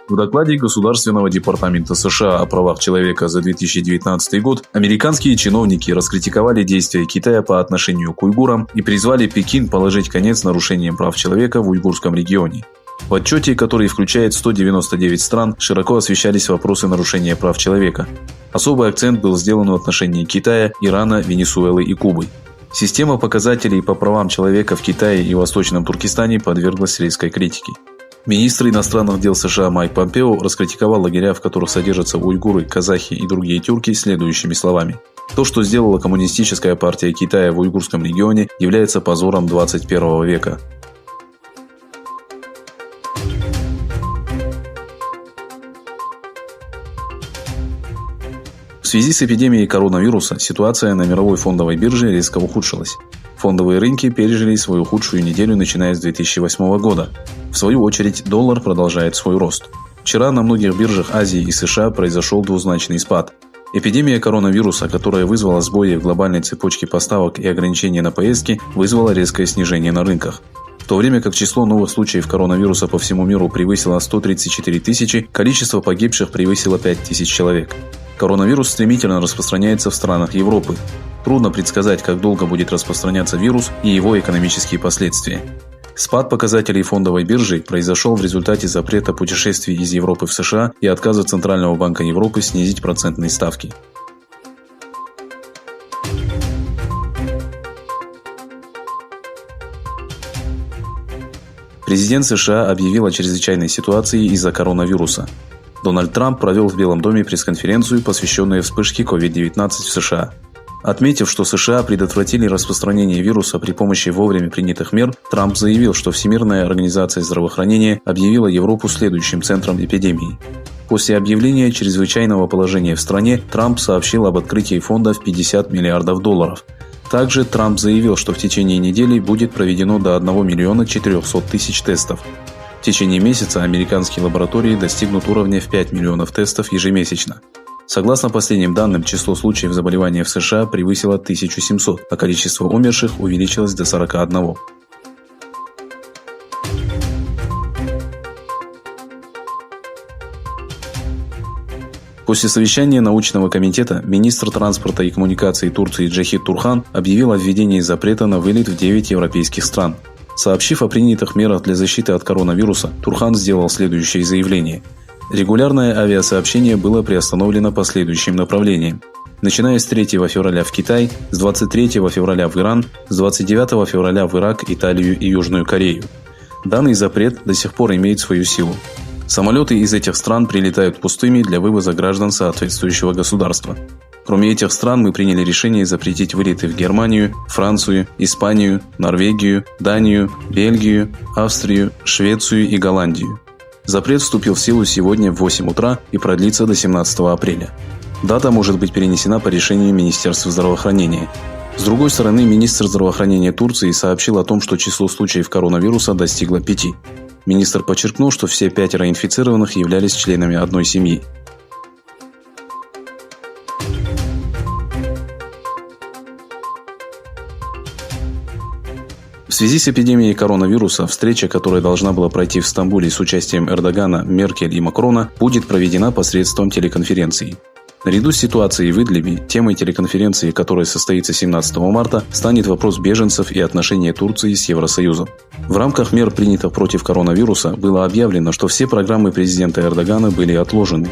В докладе Государственного департамента США о правах человека за 2019 год американские чиновники раскритиковали действия Китая по отношению к уйгурам и призвали Пекин положить конец нарушениям прав человека в уйгурском регионе. В отчете, который включает 199 стран, широко освещались вопросы нарушения прав человека. Особый акцент был сделан в отношении Китая, Ирана, Венесуэлы и Кубы. Система показателей по правам человека в Китае и Восточном Туркестане подверглась резкой критике. Министр иностранных дел США Майк Помпео раскритиковал лагеря, в которых содержатся уйгуры, казахи и другие тюрки, следующими словами. То, что сделала Коммунистическая партия Китая в уйгурском регионе, является позором 21 века. В связи с эпидемией коронавируса ситуация на мировой фондовой бирже резко ухудшилась. Фондовые рынки пережили свою худшую неделю, начиная с 2008 года. В свою очередь, доллар продолжает свой рост. Вчера на многих биржах Азии и США произошел двузначный спад. Эпидемия коронавируса, которая вызвала сбои в глобальной цепочке поставок и ограничения на поездки, вызвала резкое снижение на рынках. В то время как число новых случаев коронавируса по всему миру превысило 134 тысячи, количество погибших превысило 5000 человек. Коронавирус стремительно распространяется в странах Европы. Трудно предсказать, как долго будет распространяться вирус и его экономические последствия. Спад показателей фондовой биржи произошел в результате запрета путешествий из Европы в США и отказа Центрального банка Европы снизить процентные ставки. Президент США объявил о чрезвычайной ситуации из-за коронавируса. Дональд Трамп провел в Белом доме пресс-конференцию, посвященную вспышке COVID-19 в США. Отметив, что США предотвратили распространение вируса при помощи вовремя принятых мер, Трамп заявил, что Всемирная организация здравоохранения объявила Европу следующим центром эпидемии. После объявления чрезвычайного положения в стране, Трамп сообщил об открытии фонда в $50 миллиардов. Также Трамп заявил, что в течение недели будет проведено до 1 400 000 тестов. В течение месяца американские лаборатории достигнут уровня в 5 миллионов тестов ежемесячно. Согласно последним данным, число случаев заболевания в США превысило 1700, а количество умерших увеличилось до 41. После совещания научного комитета министр транспорта и коммуникаций Турции Джахид Турхан объявил о введении запрета на вылет в 9 европейских стран. Сообщив о принятых мерах для защиты от коронавируса, Турхан сделал следующее заявление. Регулярное авиасообщение было приостановлено по следующим направлениям. Начиная с 3 февраля в Китай, с 23 февраля в Иран, с 29 февраля в Ирак, Италию и Южную Корею. Данный запрет до сих пор имеет свою силу. Самолеты из этих стран прилетают пустыми для вывоза граждан соответствующего государства. Кроме этих стран, мы приняли решение запретить вылеты в Германию, Францию, Испанию, Норвегию, Данию, Бельгию, Австрию, Швецию и Голландию. Запрет вступил в силу сегодня в 8 утра и продлится до 17 апреля. Дата может быть перенесена по решению Министерства здравоохранения. С другой стороны, министр здравоохранения Турции сообщил о том, что число случаев коронавируса достигло 5. Министр подчеркнул, что все 5 инфицированных являлись членами одной семьи. В связи с эпидемией коронавируса, встреча, которая должна была пройти в Стамбуле с участием Эрдогана, Меркель и Макрона, будет проведена посредством телеконференции. Наряду с ситуацией в Идлибе, темой телеконференции, которая состоится 17 марта, станет вопрос беженцев и отношения Турции с Евросоюзом. В рамках мер, принятых против коронавируса, было объявлено, что все программы президента Эрдогана были отложены.